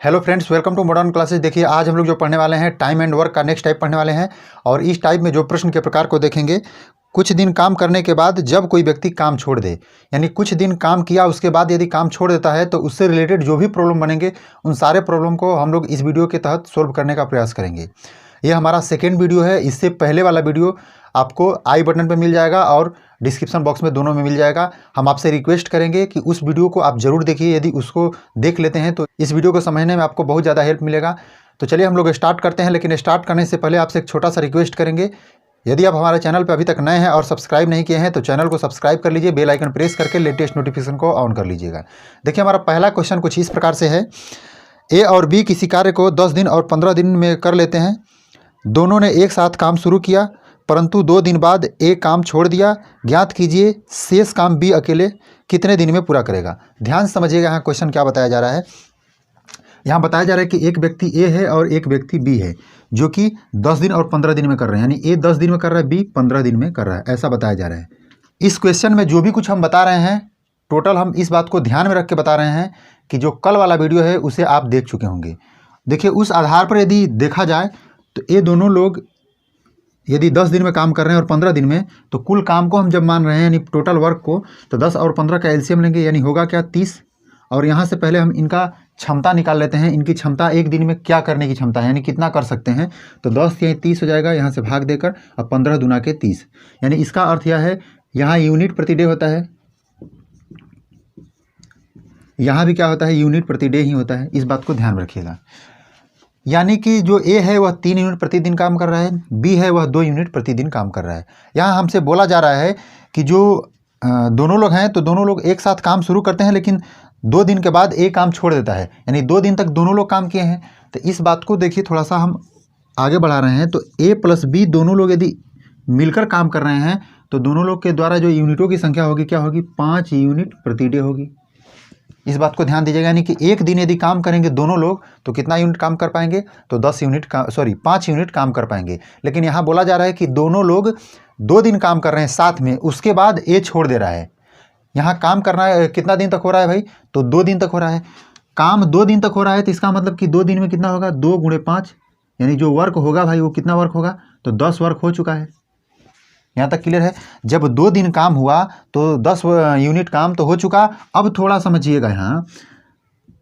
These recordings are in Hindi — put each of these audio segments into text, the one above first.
Hello friends, welcome to modern classes. देखिए आज हम लोग जो पढ़ने वाले हैं टाइम एंड वर्क का नेक्स्ट टाइप पढ़ने वाले हैं। और इस टाइप में जो प्रश्न के प्रकार को देखेंगे, कुछ दिन काम करने के बाद जब कोई व्यक्ति काम छोड़ दे, यानी कुछ दिन काम किया उसके बाद यदि काम छोड़ देता है तो उससे रिलेटेड जो भी प्रॉब्लम बनेंगे उन सारे प्रॉब्लम को हम लोग इस वीडियो के तहत सोल्व करने का प्रयास करेंगे। ये हमारा सेकेंड वीडियो है। इससे पहले वाला वीडियो आपको आई बटन पर मिल जाएगा और डिस्क्रिप्शन बॉक्स में दोनों में मिल जाएगा। हम आपसे रिक्वेस्ट करेंगे कि उस वीडियो को आप ज़रूर देखिए। यदि उसको देख लेते हैं तो इस वीडियो को समझने में आपको बहुत ज़्यादा हेल्प मिलेगा। तो चलिए हम लोग स्टार्ट करते हैं, लेकिन स्टार्ट करने से पहले आपसे एक छोटा सा रिक्वेस्ट करेंगे। यदि आप हमारे चैनल पर अभी तक नए हैं और सब्सक्राइब नहीं किए हैं तो चैनल को सब्सक्राइब कर लीजिए, बेल आइकन प्रेस करके लेटेस्ट नोटिफिकेशन को ऑन कर लीजिएगा। देखिए हमारा पहला क्वेश्चन कुछ इस प्रकार से है। ए और बी किसी कार्य को 10 दिन और 15 दिन में कर लेते हैं। दोनों ने एक साथ काम शुरू किया, परंतु 2 दिन बाद ए काम छोड़ दिया। ज्ञात कीजिए शेष काम बी अकेले कितने दिन में पूरा करेगा। ध्यान से समझिएगा, यहाँ क्वेश्चन क्या बताया जा रहा है। यहाँ बताया जा रहा है कि एक व्यक्ति ए है और एक व्यक्ति बी है, जो कि 10 दिन और 15 दिन में कर रहे हैं। यानी ए 10 दिन में कर रहा है, बी 15 दिन में कर रहा है, ऐसा बताया जा रहा है। इस क्वेश्चन में जो भी कुछ हम बता रहे हैं, टोटल हम इस बात को ध्यान में रख के बता रहे हैं कि जो कल वाला वीडियो है उसे आप देख चुके होंगे। देखिए उस आधार पर यदि देखा जाए तो ये दोनों लोग यदि 10 दिन में काम कर रहे हैं और 15 दिन में, तो कुल काम को हम जब मान रहे हैं यानी टोटल वर्क को, तो 10 और 15 का एलसीएम लेंगे, यानी होगा क्या 30। और यहाँ से पहले हम इनका क्षमता निकाल लेते हैं। इनकी क्षमता एक दिन में क्या करने की क्षमता है, यानी कितना कर सकते हैं। तो 10 या 30 हो जाएगा, यहाँ से भाग देकर, अब 15 दूना के 30। यानी इसका अर्थ यह है, यहाँ यूनिट प्रति डे होता है, यहाँ भी क्या होता है, यूनिट प्रति डे ही होता है। इस बात को ध्यान रखिएगा। यानी कि जो ए है वह 3 यूनिट प्रतिदिन काम कर रहा है, बी है वह 2 यूनिट प्रतिदिन काम कर रहा है। यहाँ हमसे बोला जा रहा है कि जो दोनों लोग हैं तो दोनों लोग एक साथ काम शुरू करते हैं, लेकिन 2 दिन के बाद ए काम छोड़ देता है। यानी 2 दिन तक दोनों लोग काम किए हैं। तो इस बात को देखिए, थोड़ा सा हम आगे बढ़ा रहे हैं। तो ए प्लस बी दोनों लोग यदि मिलकर काम कर रहे हैं तो दोनों लोग के द्वारा जो यूनिटों की संख्या होगी क्या होगी, 5 यूनिट प्रति डे होगी। इस बात को ध्यान दीजिएगा। यानी कि एक दिन यदि काम करेंगे दोनों लोग तो कितना यूनिट काम कर पाएंगे, तो 5 यूनिट काम कर पाएंगे। लेकिन यहाँ बोला जा रहा है कि दोनों लोग 2 दिन काम कर रहे हैं साथ में, उसके बाद ए छोड़ दे रहा है। यहाँ काम करना है कितना दिन तक हो रहा है भाई, तो 2 दिन तक हो रहा है। काम 2 दिन तक हो रहा है, तो इसका मतलब कि 2 दिन में कितना होगा, 2 गुणे 5, यानी जो वर्क होगा भाई वो कितना वर्क होगा, तो 10 वर्क हो चुका है। यहाँ तक क्लियर है। जब 2 दिन काम हुआ तो 10 यूनिट काम तो हो चुका। अब थोड़ा समझिएगा यहाँ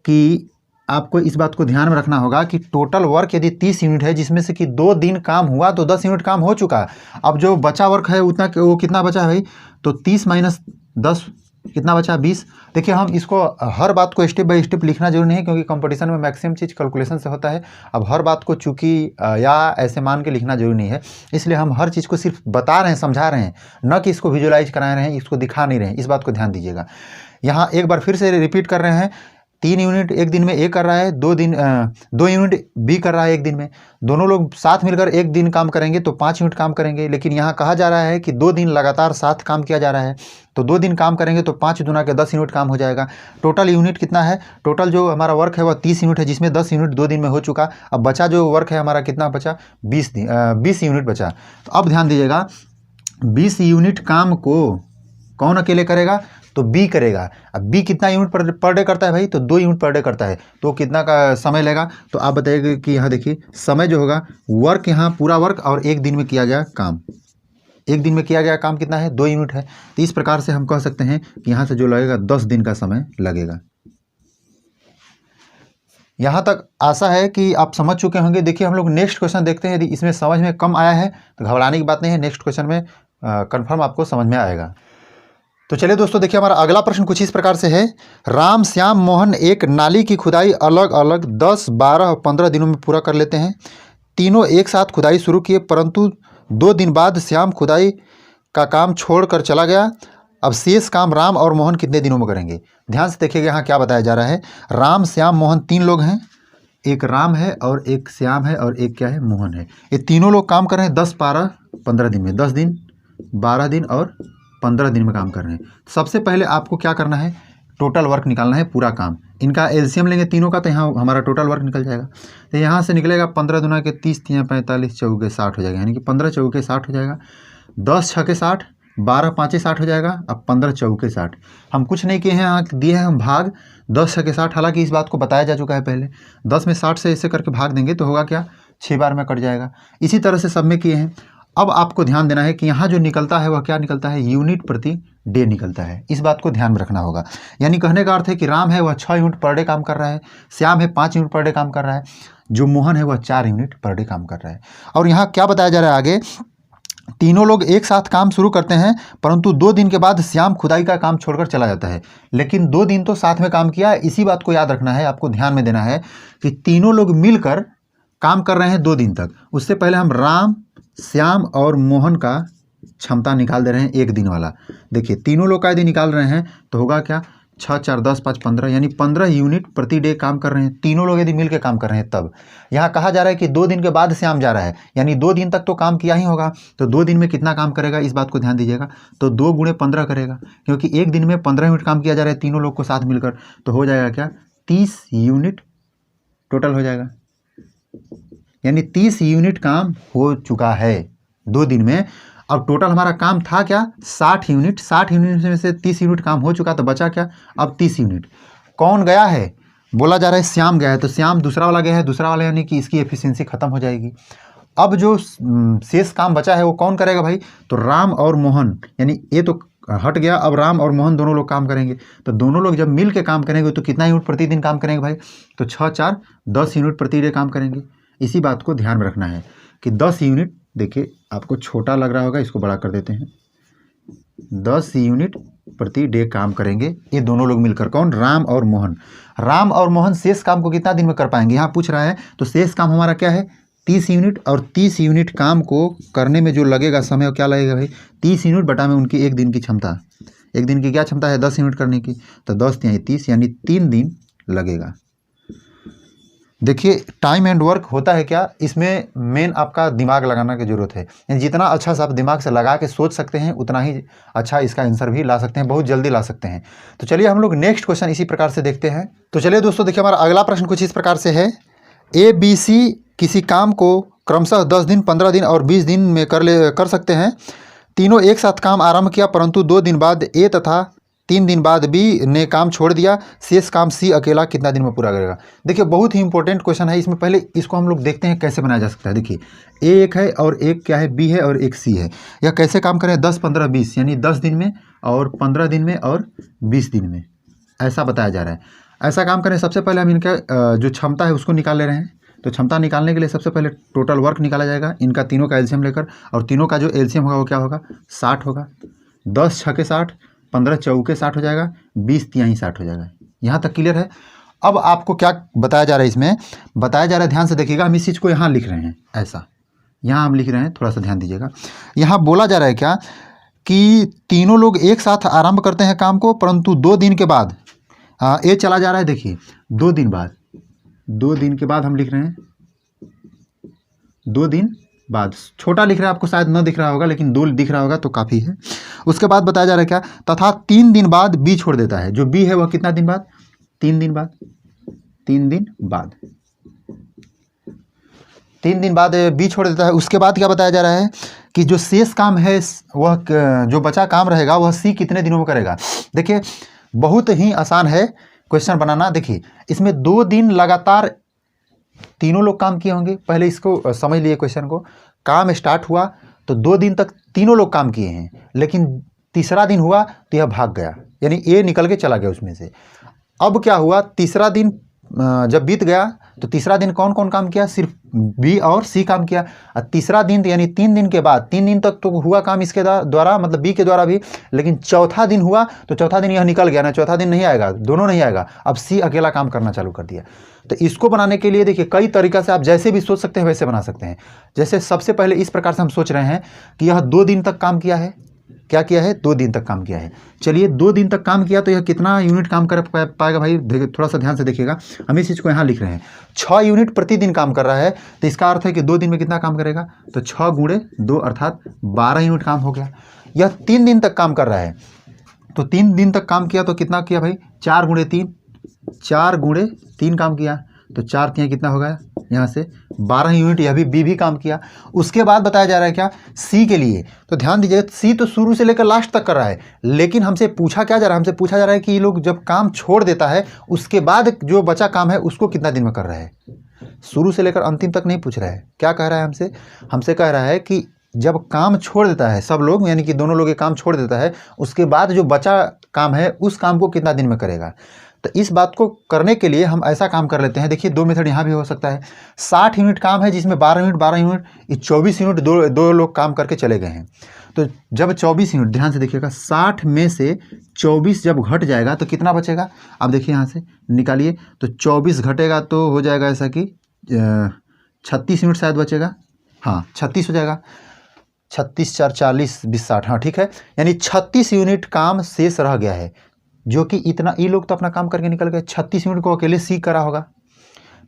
कि आपको इस बात को ध्यान में रखना होगा कि टोटल वर्क यदि 30 यूनिट है, जिसमें से कि 2 दिन काम हुआ तो 10 यूनिट काम हो चुका। अब जो बचा वर्क है उतना, वो कितना बचा है भाई, तो 30 माइनस 10 कितना बचा, 20। देखिए हम इसको हर बात को स्टेप बाय स्टेप लिखना जरूरी नहीं है, क्योंकि कंपटीशन में मैक्सिमम चीज़ कैलकुलेशन से होता है। अब हर बात को चूंकि या ऐसे मान के लिखना जरूरी नहीं है, इसलिए हम हर चीज़ को सिर्फ बता रहे हैं, समझा रहे हैं, न कि इसको विजुअलाइज करा रहे हैं, इसको दिखा नहीं रहे हैं। इस बात को ध्यान दीजिएगा। यहाँ एक बार फिर से रिपीट कर रहे हैं। 3 यूनिट एक दिन में ए कर रहा है, 2 यूनिट बी कर रहा है एक दिन में। दोनों लोग साथ मिलकर एक दिन काम करेंगे तो 5 यूनिट काम करेंगे। लेकिन यहाँ कहा जा रहा है कि 2 दिन लगातार साथ काम किया जा रहा है, तो 2 दिन काम करेंगे तो 5 दूना के 10 यूनिट काम हो जाएगा। टोटल यूनिट कितना है, टोटल जो हमारा वर्क है वह 30 यूनिट है, जिसमें 10 यूनिट 2 दिन में हो चुका। अब बचा जो वर्क है हमारा कितना बचा, 20 यूनिट बचा। तो अब ध्यान दीजिएगा, 20 यूनिट काम को कौन अकेले करेगा, तो बी करेगा। अब बी कितना यूनिट पर डे करता है भाई, तो 2 यूनिट पर डे करता है। तो कितना का समय लेगा, तो आप बताइएगा कि यहाँ देखिए समय जो होगा, वर्क यहाँ पूरा वर्क और एक दिन में किया गया काम, एक दिन में किया गया काम कितना है, 2 यूनिट है। तो इस प्रकार से हम कह सकते हैं कि यहाँ से जो लगेगा 10 दिन का समय लगेगा। यहाँ तक आशा है कि आप समझ चुके होंगे। देखिए हम लोग नेक्स्ट क्वेश्चन देखते हैं। यदि इसमें समझ में कम आया है तो घबराने की बात नहीं है, नेक्स्ट क्वेश्चन में कन्फर्म आपको समझ में आएगा। तो चलिए दोस्तों, देखिए हमारा अगला प्रश्न कुछ इस प्रकार से है। राम, श्याम, मोहन एक नाली की खुदाई अलग अलग 10, 12 और 15 दिनों में पूरा कर लेते हैं। तीनों एक साथ खुदाई शुरू किए, परंतु 2 दिन बाद श्याम खुदाई का काम छोड़कर चला गया। अब शेष काम राम और मोहन कितने दिनों में करेंगे। ध्यान से देखिएगा यहाँ क्या बताया जा रहा है। राम, श्याम, मोहन 3 लोग हैं। एक राम है और एक श्याम है और एक क्या है, मोहन है। ये तीनों लोग काम कर रहे हैं 10, 12, 15 दिन में। 10 दिन, 12 दिन और 15 दिन में काम कर रहे हैं। सबसे पहले आपको क्या करना है, टोटल वर्क निकालना है, पूरा काम। इनका एलसीएम लेंगे तीनों का, तो यहाँ हमारा टोटल वर्क निकल जाएगा। तो यहाँ से निकलेगा 15 दूना के 30, 3 45, 4 के 60 हो जाएगा। यानी कि 15 4 के 60 हो जाएगा, 10 6 के 60, 12 5 60 हो जाएगा। अब 15 4 के 60। हम कुछ नहीं किए हैं, यहाँ दिए हैं हम भाग, 10 छके 60, हालांकि इस बात को बताया जा चुका है पहले। 10 में 60 से ऐसे करके भाग देंगे तो होगा क्या, 6 बार में कट जाएगा। इसी तरह से सब में किए हैं। अब आपको ध्यान देना है कि यहाँ जो निकलता है वह क्या निकलता है, यूनिट प्रति डे निकलता है। इस बात को ध्यान में रखना होगा। यानी कहने का अर्थ है कि राम है वह 6 यूनिट पर डे काम कर रहा है, श्याम है 5 यूनिट पर डे काम कर रहा है, जो मोहन है वह 4 यूनिट पर डे काम कर रहा है। और यहाँ क्या बताया जा रहा है आगे, तीनों लोग एक साथ काम शुरू करते हैं, परंतु 2 दिन के बाद श्याम खुदाई का काम छोड़कर चला जाता है। लेकिन 2 दिन तो साथ में काम किया। इसी बात को याद रखना है, आपको ध्यान में देना है कि तीनों लोग मिलकर काम कर रहे हैं 2 दिन तक। उससे पहले हम राम, श्याम और मोहन का क्षमता निकाल दे रहे हैं 1 दिन वाला। देखिए तीनों लोग का यदि निकाल रहे हैं तो होगा क्या, 6 4 10 5 15, यानी 15 यूनिट प्रति डे काम कर रहे हैं। तीनों लोग यदि मिलकर काम कर रहे हैं तब। यहाँ कहा जा रहा है कि 2 दिन के बाद श्याम जा रहा है, यानी 2 दिन तक तो काम किया ही होगा। तो 2 दिन में कितना काम करेगा, इस बात को ध्यान दीजिएगा। तो 2 गुणे 15 करेगा, क्योंकि 1 दिन में 15 यूनिट काम किया जा रहा है तीनों लोग को साथ मिलकर। तो हो जाएगा क्या, 30 यूनिट टोटल हो जाएगा। यानी 30 यूनिट काम हो चुका है 2 दिन में। अब टोटल हमारा काम था क्या, 60 यूनिट। 60 यूनिट में से 30 यूनिट काम हो चुका, तो बचा क्या, अब 30 यूनिट। कौन गया है, बोला जा रहा है श्याम गया है। तो श्याम दूसरा वाला गया है, दूसरा वाला यानी कि इसकी एफिशिएंसी खत्म हो जाएगी। अब जो शेष काम बचा है वो कौन करेगा भाई, तो राम और मोहन, यानी ये तो हट गया। अब राम और मोहन दोनों लोग काम करेंगे। तो दोनों लोग जब मिल के काम करेंगे तो कितना यूनिट प्रतिदिन काम करेंगे भाई, तो 6 4 10 यूनिट प्रति डे काम करेंगे। इसी बात को ध्यान में रखना है कि 10 यूनिट, देखिए आपको छोटा लग रहा होगा, इसको बड़ा कर देते हैं। 10 यूनिट प्रति डे काम करेंगे ये दोनों लोग मिलकर। कौन, राम और मोहन। राम और मोहन शेष काम को कितना दिन में कर पाएंगे, यहाँ पूछ रहा है। तो शेष काम हमारा क्या है, 30 यूनिट। और 30 यूनिट काम को करने में जो लगेगा समय, क्या लगेगा भाई, 30 यूनिट बटा में उनकी 1 दिन की क्षमता। 1 दिन की क्या क्षमता है, 10 यूनिट करने की। तो 10 × 30 यानी 3 दिन लगेगा। देखिए टाइम एंड वर्क होता है क्या, इसमें मेन आपका दिमाग लगाना की जरूरत है। यानी जितना अच्छा सा आप दिमाग से लगा के सोच सकते हैं उतना ही अच्छा इसका आंसर भी ला सकते हैं, बहुत जल्दी ला सकते हैं। तो चलिए हम लोग नेक्स्ट क्वेश्चन इसी प्रकार से देखते हैं। तो चलिए दोस्तों देखिए हमारा अगला प्रश्न कुछ इस प्रकार से है। ABC किसी काम को क्रमशः 10 दिन, 15 दिन और 20 दिन में कर सकते हैं। तीनों एक साथ काम आरंभ किया, परंतु 2 दिन बाद A तथा 3 दिन बाद B ने काम छोड़ दिया। शेष काम C अकेला कितना दिन में पूरा करेगा। देखिए बहुत ही इंपॉर्टेंट क्वेश्चन है। इसमें पहले इसको हम लोग देखते हैं कैसे बनाया जा सकता है। देखिए A एक है और एक क्या है, B है और एक C है। यह कैसे काम करें, 10 15 20, यानी 10 दिन में और 15 दिन में और 20 दिन में, ऐसा बताया जा रहा है। ऐसा काम करें, सबसे पहले हम इनका जो क्षमता है उसको निकाल ले रहे हैं। तो क्षमता निकालने के लिए सबसे पहले टोटल वर्क निकाला जाएगा, इनका तीनों का एलसीएम लेकर। और तीनों का जो एलसीएम होगा वो क्या होगा, 60 होगा। 10 छके 60, 15 चौके 60 हो जाएगा, 20 तिहाई 60 हो जाएगा। यहाँ तक क्लियर है। अब आपको क्या बताया जा रहा है, इसमें बताया जा रहा है, ध्यान से देखिएगा। हम इस चीज़ को यहाँ लिख रहे हैं, ऐसा यहाँ हम लिख रहे हैं, थोड़ा सा ध्यान दीजिएगा। यहाँ बोला जा रहा है क्या कि तीनों लोग एक साथ आरंभ करते हैं काम को, परंतु 2 दिन के बाद ये चला जा रहा है। देखिए 2 दिन बाद, 2 दिन के बाद हम लिख रहे हैं, 2 दिन बाद। छोटा लिख रहा है, आपको शायद न दिख रहा होगा, लेकिन 2 दिख रहा होगा तो काफ़ी है। उसके बाद बताया जा रहा है क्या, तथा 3 दिन बाद B छोड़ देता है। जो B है वह कितना दिन बाद, 3 दिन बाद। 3 दिन बाद, 3 दिन बाद B छोड़ देता है। उसके बाद क्या बताया जा रहा है कि जो शेष काम है, वह जो बचा काम रहेगा वह C कितने दिनों में करेगा। देखिए बहुत ही आसान है क्वेश्चन बनाना। देखिए इसमें 2 दिन लगातार तीनों लोग काम किए होंगे। पहले इसको समझ लिए क्वेश्चन को। काम स्टार्ट हुआ तो 2 दिन तक तीनों लोग काम किए हैं, लेकिन तीसरा दिन हुआ तो यह भाग गया, यानी A निकल के चला गया उसमें से। अब क्या हुआ, तीसरा दिन जब बीत गया तो तीसरा दिन कौन कौन काम किया, सिर्फ B और C काम किया। और तीसरा दिन यानी 3 दिन के बाद, 3 दिन तक तो हुआ काम इसके द्वारा, मतलब B के द्वारा भी, लेकिन चौथा दिन हुआ तो चौथा दिन यह निकल गया ना, चौथा दिन नहीं आएगा, दोनों नहीं आएगा। अब C अकेला काम करना चालू कर दिया। तो इसको बनाने के लिए देखिए कई तरीक़ा से आप जैसे भी सोच सकते हैं वैसे बना सकते हैं। जैसे सबसे पहले इस प्रकार से हम सोच रहे हैं कि यह 2 दिन तक काम किया है। क्या किया है, 2 दिन तक काम किया है। चलिए 2 दिन तक काम किया तो यह कितना यूनिट काम कर पाएगा भाई, थोड़ा सा ध्यान से देखिएगा। हम इस चीज़ को यहाँ लिख रहे हैं, 6 यूनिट प्रतिदिन काम कर रहा है। तो इसका अर्थ है कि 2 दिन में कितना काम करेगा, तो 6 गुणे 2 अर्थात 12 यूनिट काम हो गया। यह 3 दिन तक काम कर रहा है, तो 3 दिन तक काम किया तो कितना किया भाई, 4 गुणे 3, 4 गुणे 3 काम किया, तो 4 तिहाई कितना होगा, यहाँ से 12 यूनिट यह भी बी भी काम किया। उसके बाद बताया जा रहा है क्या, सी के लिए। तो ध्यान दीजिएगा, सी तो शुरू से लेकर लास्ट तक कर रहा है, लेकिन हमसे पूछा क्या जा रहा है, हमसे पूछा जा रहा है कि ये लोग जब काम छोड़ देता है उसके बाद जो बचा काम है उसको कितना दिन में कर रहा है। शुरू से लेकर अंतिम तक नहीं पूछ रहा है। क्या कह रहा है हमसे, हमसे कह रहा है कि जब काम छोड़ देता है सब लोग, यानी कि दोनों लोग ये काम छोड़ देता है, उसके बाद जो बचा काम है उस काम को कितना दिन में करेगा। तो इस बात को करने के लिए हम ऐसा काम कर लेते हैं। देखिए, दो मेथड यहाँ भी हो सकता है। 60 यूनिट काम है जिसमें 12 यूनिट, ये 24 यूनिट दो लोग काम करके चले गए हैं। तो जब 24 यूनिट, ध्यान से देखिएगा, 60 में से 24 जब घट जाएगा तो कितना बचेगा। अब देखिए यहाँ से निकालिए, तो 24 घटेगा तो हो जाएगा ऐसा कि 36 यूनिट शायद बचेगा। हाँ, 36 हो जाएगा। 36 4 40 20 60, हाँ ठीक है। यानी 36 यूनिट काम शेष रह गया है, जो कि इतना, ये लोग तो अपना काम करके निकल गए। 36 यूनिट को अकेले सी करा होगा।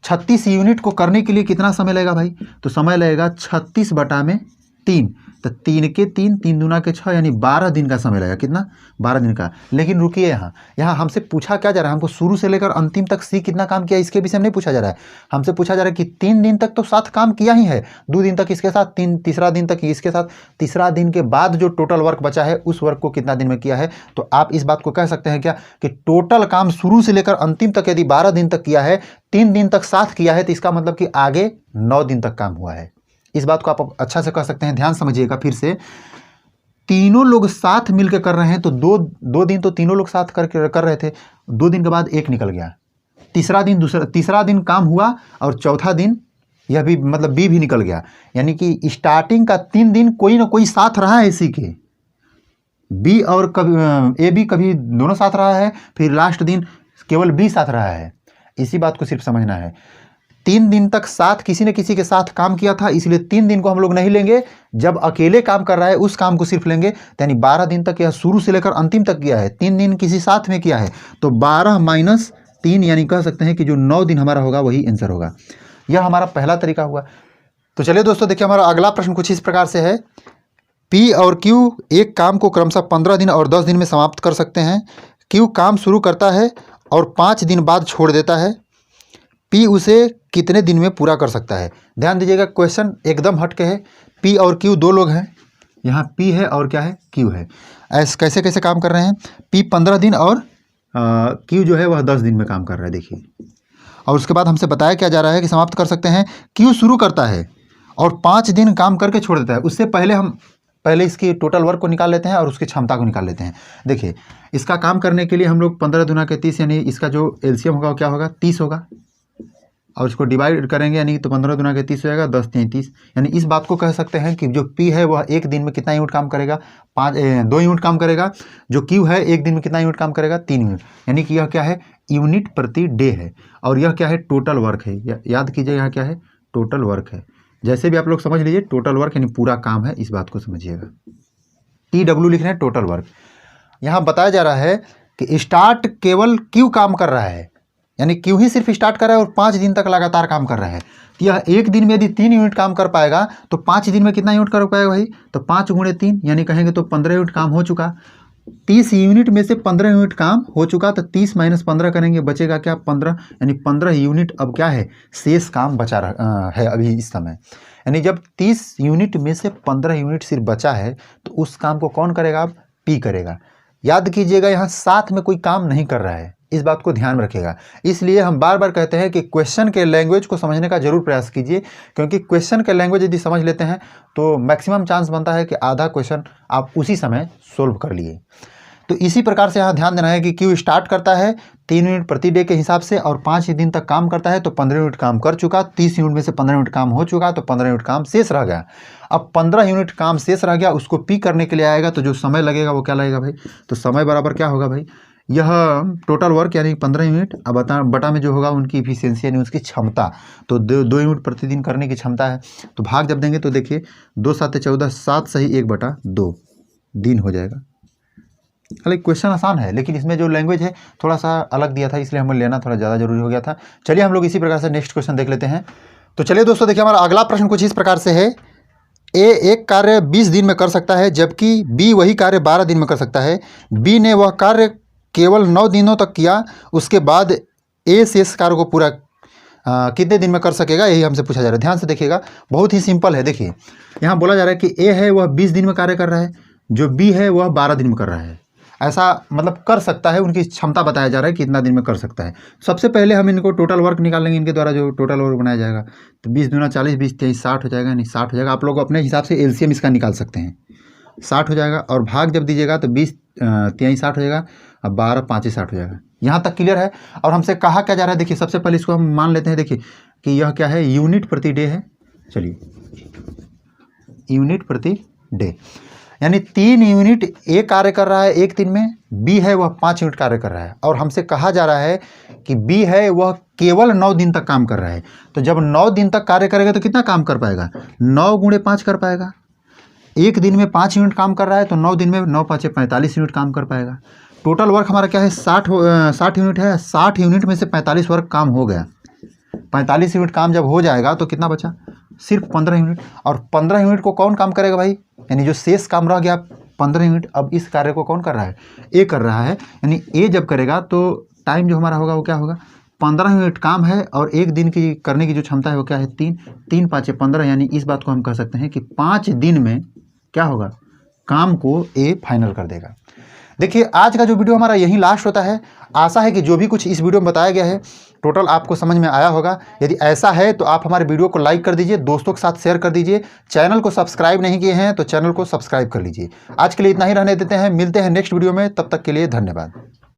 36 यूनिट को करने के लिए कितना समय लगेगा भाई, तो समय लगेगा 36/3। तो 3 के 3, 3 दूना के 6, यानी 12 दिन का समय लगेगा। कितना, 12 दिन का। लेकिन रुकिए, यहाँ हमसे पूछा क्या जा रहा है, हमको शुरू से लेकर अंतिम तक सी कितना काम किया इसके विषय में नहीं पूछा जा रहा है। हमसे पूछा जा रहा है कि 3 दिन तक तो साथ काम किया ही है, 2 दिन तक इसके साथ, तीसरा दिन तक इसके साथ, तीसरा दिन के बाद जो टोटल वर्क बचा है उस वर्क को कितना दिन में किया है। तो आप इस बात को कह सकते हैं क्या कि टोटल काम शुरू से लेकर अंतिम तक यदि 12 दिन तक किया है, 3 दिन तक साथ किया है, तो इसका मतलब कि आगे 9 दिन तक काम हुआ है। इस बात को आप अच्छा से कह सकते हैं। ध्यान समझिएगा फिर से, तीनों लोग साथ मिलकर कर रहे हैं, तो दो दिन तो तीनों लोग साथ कर रहे थे, 2 दिन के बाद एक निकल गया, तीसरा दिन काम हुआ, और चौथा दिन यह भी मतलब बी भी निकल गया। यानी कि स्टार्टिंग का 3 दिन कोई ना कोई साथ रहा है इसी के, बी और कभी ए बी कभी दोनों साथ रहा है, फिर लास्ट दिन केवल बी साथ रहा है। इसी बात को सिर्फ समझना है। 3 दिन तक साथ किसी न किसी के साथ काम किया था, इसलिए 3 दिन को हम लोग नहीं लेंगे। जब अकेले काम कर रहा है उस काम को सिर्फ लेंगे। यानी 12 दिन तक यह शुरू से लेकर अंतिम तक किया है, 3 दिन किसी साथ में किया है, तो 12 - 3, यानी कह सकते हैं कि जो 9 दिन हमारा होगा वही आंसर होगा। यह हमारा पहला तरीका हुआ। तो चलिए दोस्तों, देखिए हमारा अगला प्रश्न कुछ इस प्रकार से है। पी और क्यू एक काम को क्रमशः 15 दिन और 10 दिन में समाप्त कर सकते हैं। क्यू काम शुरू करता है और 5 दिन बाद छोड़ देता है। पी उसे कितने दिन में पूरा कर सकता है। ध्यान दीजिएगा, क्वेश्चन एकदम हटके है। पी और क्यू 2 लोग हैं, यहाँ पी है और क्या है, क्यू है। ऐसे कैसे कैसे काम कर रहे हैं। पी 15 दिन और क्यू जो है वह 10 दिन में काम कर रहा है, देखिए। और उसके बाद हमसे बताया क्या जा रहा है कि समाप्त कर सकते हैं। क्यू शुरू करता है और 5 दिन काम करके छोड़ देता है। उससे पहले हम इसकी टोटल वर्क को निकाल लेते हैं और उसकी क्षमता को निकाल लेते हैं। देखिए, इसका काम करने के लिए हम लोग 15 दूना के 30, यानी इसका जो एलसीएम होगा वो क्या होगा, 30 होगा, और उसको डिवाइड करेंगे, यानी तो 15 दूना के 30 हो जाएगा, 10 3 30। यानी इस बात को कह सकते हैं कि जो पी है वह एक दिन में कितना यूनिट काम करेगा, 2 यूनिट काम करेगा। जो क्यू है एक दिन में कितना यूनिट काम करेगा, 3 यूनिट। यानी कि यह क्या है, यूनिट प्रति डे है, और यह क्या है, टोटल वर्क है। याद कीजिए, यहाँ क्या है, टोटल वर्क है। जैसे भी आप लोग समझ लीजिए, टोटल वर्क यानी पूरा काम है, इस बात को समझिएगा। TW लिख रहे हैं, टोटल वर्क। यहाँ बताया जा रहा है कि स्टार्ट केवल क्यू काम कर रहा है, यानी क्यू ही सिर्फ स्टार्ट कर रहा है और 5 दिन तक लगातार काम कर रहा है। यह एक दिन में यदि 3 यूनिट काम कर पाएगा तो 5 दिन में कितना यूनिट कर पाएगा भाई, तो 5 × 3 यानी कहेंगे तो 15 यूनिट काम हो चुका। 30 यूनिट में से 15 यूनिट काम हो चुका, तो 30 - 15 करेंगे, बचेगा क्या, 15। यानी 15 यूनिट अब क्या है, शेष काम बचा है अभी इस समय। यानी जब 30 यूनिट में से 15 यूनिट सिर्फ बचा है तो उस काम को कौन करेगा, अब पी करेगा। याद कीजिएगा, यहाँ साथ में कोई काम नहीं कर रहा है, इस बात को ध्यान रखिएगा। इसलिए हम बार बार कहते हैं कि क्वेश्चन के लैंग्वेज को समझने का जरूर प्रयास कीजिए, क्योंकि क्वेश्चन के लैंग्वेज यदि समझ लेते हैं तो मैक्सिमम चांस बनता है कि आधा क्वेश्चन आप उसी समय सोल्व कर लिए। तो इसी प्रकार से यहाँ ध्यान देना है कि क्यू स्टार्ट करता है 3 यूनिट प्रति डे के हिसाब से और 5 दिन तक काम करता है, तो 15 यूनिट काम कर चुका। 30 यूनिट में से 15 यूनिट काम हो चुका, तो 15 यूनिट काम शेष रह गया। अब 15 यूनिट काम शेष रह गया, उसको पी करने के लिए आएगा, तो जो समय लगेगा वो क्या लगेगा भाई, तो समय बराबर क्या होगा भाई, यह टोटल वर्क यानी 15 यूनिट, अब बटा में जो होगा उनकी इफिशियंसी यानी उसकी क्षमता, तो 2 यूनिट प्रतिदिन करने की क्षमता है। तो भाग जब देंगे तो देखिए 2 × 7 = 14, 7 सही 1/2 दिन हो जाएगा। हालांकि क्वेश्चन आसान है, लेकिन इसमें जो लैंग्वेज है थोड़ा सा अलग दिया था, इसलिए हमें लेना थोड़ा ज़्यादा जरूरी हो गया था। चलिए हम लोग इसी प्रकार से नेक्स्ट क्वेश्चन देख लेते हैं। तो चलिए दोस्तों, देखिए हमारा अगला प्रश्न कुछ इस प्रकार से है। ए एक कार्य 20 दिन में कर सकता है, जबकि बी वही कार्य 12 दिन में कर सकता है। बी ने वह कार्य केवल 9 दिनों तक किया, उसके बाद ए शेष कार्य को कितने दिन में कर सकेगा, यही हमसे पूछा जा रहा है। ध्यान से देखिएगा, बहुत ही सिंपल है। देखिए यहाँ बोला जा रहा है कि ए है वह 20 दिन में कार्य कर रहा है, जो बी है वह 12 दिन में कर रहा है। ऐसा मतलब कर सकता है, उनकी क्षमता बताया जा रहा है कि कितना दिन में कर सकता है। सबसे पहले हम इनको टोटल वर्क निकालेंगे, इनके द्वारा जो टोटल वर्क बनाया जाएगा। तो 20 दूना 40, 20 23 60 हो जाएगा, नहीं 60 हो जाएगा। आप लोग अपने हिसाब से एलसीएम इसका निकाल सकते हैं। 60 हो जाएगा और भाग जब दीजिएगा तो 20 23 60 हो जाएगा, अब 12 5 60 हो जाएगा। यहाँ तक क्लियर है। और हमसे कहा क्या जा रहा है, देखिए सबसे पहले इसको हम मान लेते हैं। देखिए कि यह क्या है, यूनिट प्रति डे है। चलिए यूनिट प्रति डे, यानी 3 यूनिट ए कार्य कर रहा है एक दिन में, बी है वह 5 यूनिट कार्य कर रहा है। और हमसे कहा जा रहा है कि बी है वह केवल 9 दिन तक काम कर रहा है। तो जब 9 दिन तक कार्य करेगा तो कितना काम कर पाएगा, 9 गुणे 5 कर पाएगा। एक दिन में 5 यूनिट काम कर रहा है तो 9 दिन में 9 5 45 यूनिट काम कर पाएगा। टोटल वर्क हमारा क्या है, 60 यूनिट है। 60 यूनिट में से 45 वर्क काम हो गया। 45 यूनिट काम जब हो जाएगा तो कितना बचा, सिर्फ 15 यूनिट। और 15 यूनिट को कौन काम करेगा भाई, यानी जो शेष काम रह गया 15 यूनिट, अब इस कार्य को कौन कर रहा है, ए कर रहा है। यानी ए जब करेगा तो टाइम जो हमारा होगा वो क्या होगा, 15 यूनिट काम है। और एक दिन की करने की जो क्षमता है वो क्या है, 3 5 15। यानी इस बात को हम कह सकते हैं कि 5 दिन में क्या होगा, काम को ए फाइनल कर देगा। देखिए आज का जो वीडियो हमारा यही लास्ट होता है। आशा है कि जो भी कुछ इस वीडियो में बताया गया है टोटल आपको समझ में आया होगा। यदि ऐसा है तो आप हमारे वीडियो को लाइक कर दीजिए, दोस्तों के साथ शेयर कर दीजिए। चैनल को सब्सक्राइब नहीं किए हैं तो चैनल को सब्सक्राइब कर लीजिए। आज के लिए इतना ही रहने देते हैं, मिलते हैं नेक्स्ट वीडियो में, तब तक के लिए धन्यवाद।